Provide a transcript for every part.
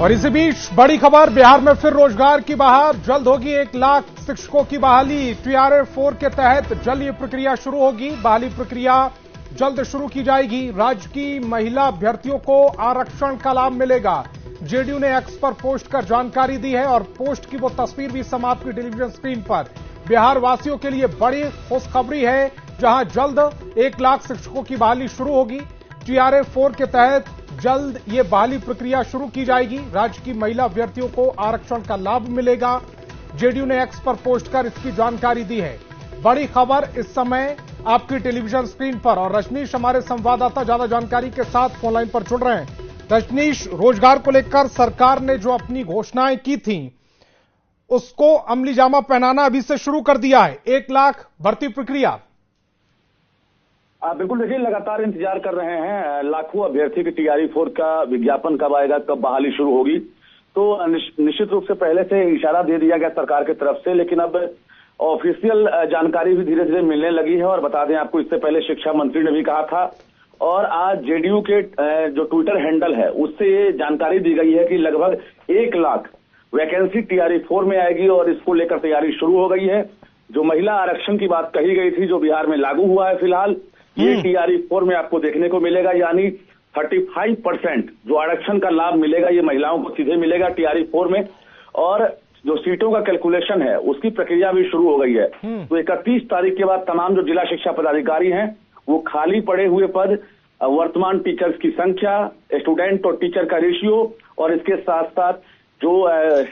और इसी बीच बड़ी खबर, बिहार में फिर रोजगार की बहार। जल्द होगी 1 लाख शिक्षकों की बहाली। TRA-4 के तहत जल्द ये प्रक्रिया शुरू होगी। बहाली प्रक्रिया जल्द शुरू की जाएगी। राज्य की महिला अभ्यर्थियों को आरक्षण का लाभ मिलेगा। जेडीयू ने एक्स पर पोस्ट कर जानकारी दी है और पोस्ट की वो तस्वीर भी समाप्त की टेलीविजन स्क्रीन पर। बिहार वासियों के लिए बड़ी खुशखबरी है, जहां जल्द 1 लाख शिक्षकों की बहाली शुरू होगी। TRA-4 के तहत जल्द ये बहाली प्रक्रिया शुरू की जाएगी। राज्य की महिला अभ्यर्थियों को आरक्षण का लाभ मिलेगा। जेडीयू ने एक्स पर पोस्ट कर इसकी जानकारी दी है। बड़ी खबर इस समय आपकी टेलीविजन स्क्रीन पर, और रजनीश हमारे संवाददाता ज्यादा जानकारी के साथ फोनलाइन पर जुड़ रहे हैं। रजनीश, रोजगार को लेकर सरकार ने जो अपनी घोषणाएं की थी उसको अमली जामा पहनाना अभी से शुरू कर दिया है। 1 लाख भर्ती प्रक्रिया। बिल्कुल, देखिए लगातार इंतजार कर रहे हैं लाखों अभ्यर्थी की TRA-4 का विज्ञापन कब आएगा, कब बहाली शुरू होगी। तो निश्चित रूप से पहले से इशारा दे दिया गया सरकार की तरफ से, लेकिन अब ऑफिशियल जानकारी भी धीरे धीरे मिलने लगी है। और बता दें आपको, इससे पहले शिक्षा मंत्री ने भी कहा था और आज जेडीयू के जो ट्विटर हैंडल है उससे ये जानकारी दी गई है कि लगभग 1 लाख वैकेंसी TRA-4 में आएगी और इसको लेकर तैयारी शुरू हो गई है। जो महिला आरक्षण की बात कही गई थी, जो बिहार में लागू हुआ है फिलहाल, ये TRA-4 में आपको देखने को मिलेगा। यानी 35% जो आरक्षण का लाभ मिलेगा ये महिलाओं को सीधे मिलेगा TRA-4 में। और जो सीटों का कैलकुलेशन है उसकी प्रक्रिया भी शुरू हो गई है। तो 31 तारीख के बाद तमाम जो जिला शिक्षा पदाधिकारी हैं वो खाली पड़े हुए पद, वर्तमान टीचर्स की संख्या, स्टूडेंट और टीचर का रेशियो, और इसके साथ साथ जो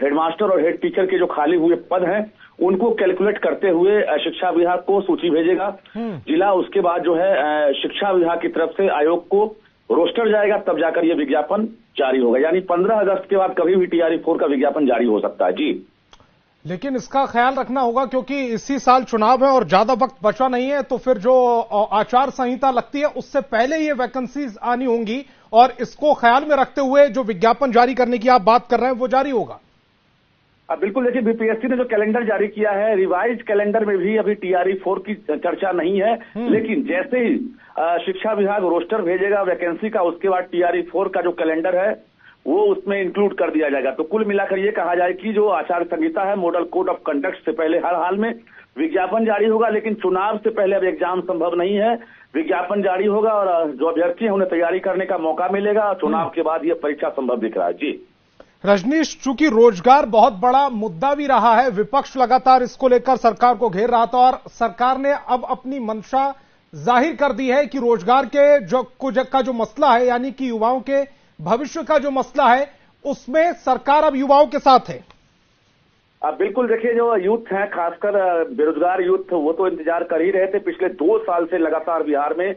हेडमास्टर और हेड टीचर के जो खाली हुए पद हैं उनको कैलकुलेट करते हुए शिक्षा विभाग को सूची भेजेगा जिला। उसके बाद जो है शिक्षा विभाग की तरफ से आयोग को रोस्टर जाएगा, तब जाकर ये विज्ञापन जारी होगा। यानी 15 अगस्त के बाद कभी भी TRA-4 का विज्ञापन जारी हो सकता है। जी, लेकिन इसका ख्याल रखना होगा क्योंकि इसी साल चुनाव है और ज्यादा वक्त बचा नहीं है, तो फिर जो आचार संहिता लगती है उससे पहले ये वैकेंसीज आनी होंगी और इसको ख्याल में रखते हुए जो विज्ञापन जारी करने की आप बात कर रहे हैं वो जारी होगा। बिल्कुल, देखिए BPSC ने जो कैलेंडर जारी किया है, रिवाइज कैलेंडर में भी अभी TRA-4 की चर्चा नहीं है। लेकिन जैसे ही शिक्षा विभाग रोस्टर भेजेगा वैकेंसी का, उसके बाद TRA-4 का जो कैलेंडर है वो उसमें इंक्लूड कर दिया जाएगा। तो कुल मिलाकर ये कहा जाए कि जो आचार संहिता है, मॉडल कोड ऑफ कंडक्ट से पहले हर हाल में विज्ञापन जारी होगा। लेकिन चुनाव से पहले अब एग्जाम संभव नहीं है, विज्ञापन जारी होगा और जो अभ्यर्थी है उन्हें तैयारी करने का मौका मिलेगा। चुनाव के बाद ये परीक्षा संभव दिख रहा है। जी रजनीश, चूंकि रोजगार बहुत बड़ा मुद्दा भी रहा है, विपक्ष लगातार इसको लेकर सरकार को घेर रहा था और सरकार ने अब अपनी मंशा जाहिर कर दी है कि रोजगार के जो मसला है, यानी कि युवाओं के भविष्य का जो मसला है, उसमें सरकार अब युवाओं के साथ है। बिल्कुल, देखिए जो यूथ है, खासकर बेरोजगार यूथ, वो तो इंतजार कर ही रहे थे। पिछले 2 साल से लगातार बिहार में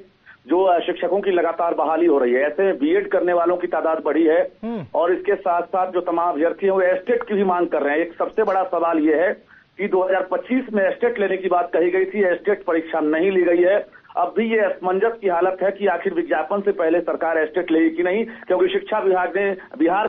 जो शिक्षकों की लगातार बहाली हो रही है, ऐसे में बीएड करने वालों की तादाद बढ़ी है और इसके साथ साथ जो तमाम अभ्यर्थी हैं वो एस्टेट की भी मांग कर रहे हैं। एक सबसे बड़ा सवाल ये है कि 2025 में एस्टेट लेने की बात कही गई थी, एस्टेट परीक्षा नहीं ली गई है। अब भी ये असमंजस की हालत है कि आखिर विज्ञापन से पहले सरकार एस्टेट लेगी कि नहीं, क्योंकि शिक्षा विभाग ने बिहार